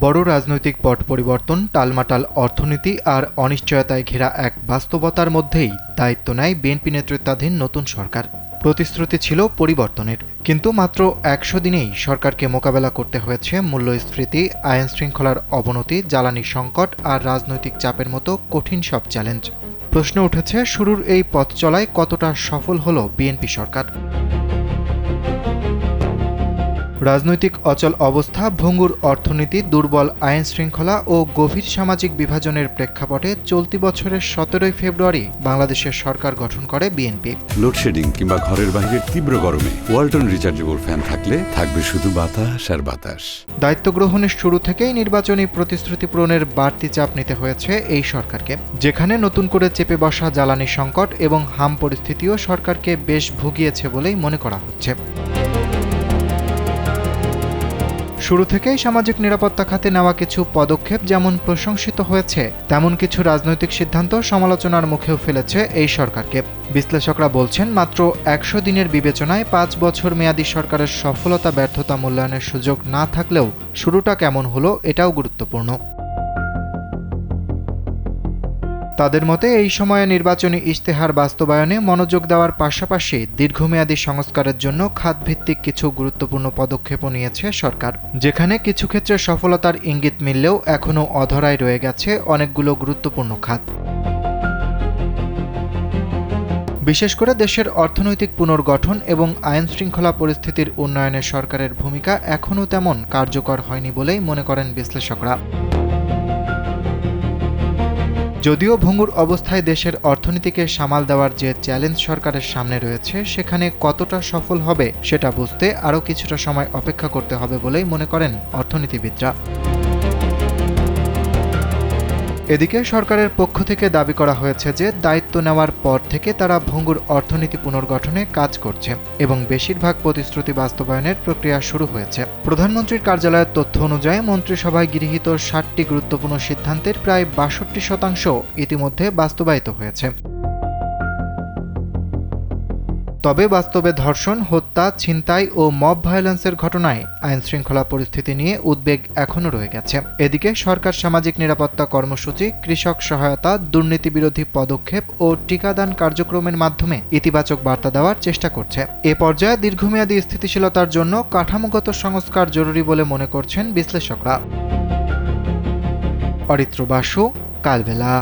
বড় রাজনৈতিক পট পরিবর্তন, টালমাটাল অর্থনীতি আর অনিশ্চয়তায় ঘেরা এক বাস্তবতার মধ্যেই দায়িত্ব নেয় বিএনপি নেতৃত্বাধীন নতুন সরকার। প্রতিশ্রুতি ছিল পরিবর্তনের, কিন্তু মাত্র ১০০ দিনেই সরকারকে মোকাবেলা করতে হয়েছে মূল্যস্ফীতি, আইনশৃঙ্খলার অবনতি, জ্বালানি সংকট আর রাজনৈতিক চাপের মতো কঠিন সব চ্যালেঞ্জ। প্রশ্ন উঠেছে, শুরুর এই পথ চলায় কতটা সফল হলো বিএনপি সরকার? রাজনৈতিক অচল অবস্থা, ভঙ্গুর অর্থনীতি, দুর্বল আইনশৃঙ্খলা ও গভীর সামাজিক বিভাজনের প্রেক্ষাপটে চলতি বছরের ১৭ই ফেব্রুয়ারি বাংলাদেশের সরকার গঠন করে বিএনপি। লোডশেডিং কিংবা ঘরের বাইরের তীব্র গরমে ওয়ালটন রিচার্জেবল ফ্যান থাকলে থাকবে শুধু বাতাস আর বাতাস। দায়িত্ব গ্রহণের শুরু থেকেই নির্বাচনী প্রতিশ্রুতি পূরণের বাড়তি চাপ নিতে হয়েছে এই সরকারকে, যেখানে নতুন করে চেপে বসা জ্বালানি সংকট এবং হাম পরিস্থিতিও সরকারকে বেশ ভুগিয়েছে বলেই মনে করা হচ্ছে। শুরু থেকেই সামাজিক নিরাপত্তা খাতে নেওয়া কিছু পদক্ষেপ যেমন প্রশংসিত হয়েছে, তেমন কিছু রাজনৈতিক সিদ্ধান্ত সমালোচনার মুখেও ফেলেছে এই সরকারকে। বিশ্লেষকরা বলছেন, মাত্র ১০০ দিনের বিবেচনায় ৫ বছর মেয়াদী সরকারের সফলতা ব্যর্থতা মূল্যায়নের সুযোগ না থাকলেও শুরুটা কেমন হলো এটাও গুরুত্বপূর্ণ। তাদের মতে এই সময়ে নির্বাচনী ইশতেহার বাস্তবায়নে মনোযোগ দেওয়ার পাশাপাশি দীর্ঘমেয়াদী সংস্কারের জন্য খাতভিত্তিক কিছু গুরুত্বপূর্ণ পদক্ষেপও নিয়েছে সরকার, যেখানে কিছু ক্ষেত্রে সফলতার ইঙ্গিত মিললেও এখনও অধরায় রয়ে গেছে অনেকগুলো গুরুত্বপূর্ণ খাত। বিশেষ করে দেশের অর্থনৈতিক পুনর্গঠন এবং আইনশৃঙ্খলা পরিস্থিতির উন্নয়নে সরকারের ভূমিকা এখনও তেমন কার্যকর হয়নি বলেই মনে করেন বিশ্লেষকরা। যদিও ভঙ্গুর অবস্থায় দেশের অর্থনীতিকে সামাল দেওয়ার যে চ্যালেঞ্জ সরকারের সামনে রয়েছে, সেখানে কতটা সফল হবে সেটা বুঝতে আরও কিছুটা সময় অপেক্ষা করতে হবে বলেই মনে করেন অর্থনীতিবিদরা। এদিকে সরকারের পক্ষ থেকে দাবি করা হয়েছে যে দায়িত্ব নেওয়ার পর থেকে তারা ভঙ্গুর অর্থনীতি পুনর্গঠনে কাজ করছে এবং বেশিরভাগ প্রতিশ্রুতি বাস্তবায়নের প্রক্রিয়া শুরু হয়েছে। প্রধানমন্ত্রীর কার্যালয়ের তথ্য অনুযায়ী মন্ত্রিসভায় গৃহীত ৬০টি গুরুত্বপূর্ণ সিদ্ধান্তের প্রায় ৬২% ইতিমধ্যে বাস্তবায়িত হয়েছে। তবে বাস্তবে ধর্ষণ, হত্যা, ছিনতাই ও মব ভায়োলেন্সের ঘটনায় আইনশৃঙ্খলা পরিস্থিতি নিয়ে উদ্বেগ এখনও রয়ে গেছে। এদিকে সরকার সামাজিক নিরাপত্তা কর্মসূচি, কৃষক সহায়তা, দুর্নীতিবিরোধী পদক্ষেপ ও টিকাদান কার্যক্রমের মাধ্যমে ইতিবাচক বার্তা দেওয়ার চেষ্টা করছে। এ পর্যায়ে দীর্ঘমেয়াদী স্থিতিশীলতার জন্য কাঠামোগত সংস্কার জরুরি বলে মনে করছেন বিশ্লেষকরা। অরিত্র বাসু, কালবেলা।